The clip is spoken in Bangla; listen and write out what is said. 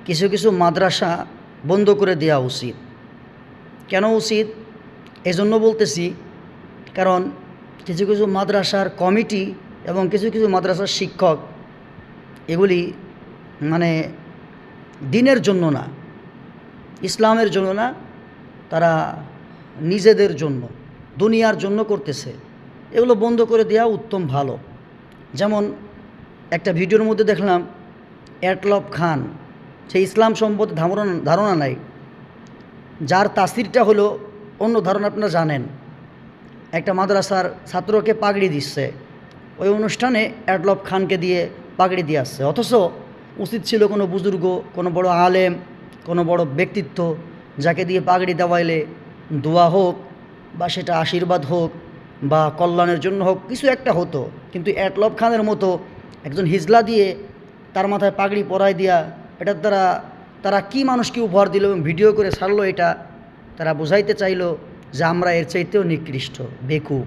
কিছু কিছু মাদ্রাসা বন্ধ করে দেওয়া উচিত। কেন উচিত এজন্য বলতেছি, কারণ কিছু কিছু মাদ্রাসার কমিটি এবং কিছু কিছু মাদ্রাসার শিক্ষক এগুলি মানে দিনের জন্য না, ইসলামের জন্য না, তারা নিজেদের জন্য, দুনিয়ার জন্য করতেছে। এগুলো বন্ধ করে দেওয়া উত্তম, ভালো। যেমন একটা ভিডিওর মধ্যে দেখলাম এটলব খান, সে ইসলাম সম্পর্কে ধারণা নাই, যার তাসিরটা হলো অন্য ধারণা, আপনারা জানেন। একটা মাদ্রাসার ছাত্রকে পাগড়ি দিচ্ছে, ওই অনুষ্ঠানে এটলব খানকে দিয়ে পাগড়ি দিয়ে আসছে। অথচ উচিত ছিল কোনো বুজুর্গ, কোনো বড় আলেম, কোনো বড় ব্যক্তিত্ব, যাকে দিয়ে পাগড়ি দেওয়াইলে দোয়া হোক বা সেটা আশীর্বাদ হোক বা কল্যাণের জন্য হোক, কিছু একটা হতো। কিন্তু এটলব খানের মতো একজন হিজলা দিয়ে তার মাথায় পাগড়ি পরাই দিয়া, এটার দ্বারা তারা কি মানুষকে উপহার দিল এবং ভিডিও করে ছাড়লো, এটা তারা বোঝাইতে চাইলো যে আমরা এর চাইতেও নিকৃষ্ট, বেকুব।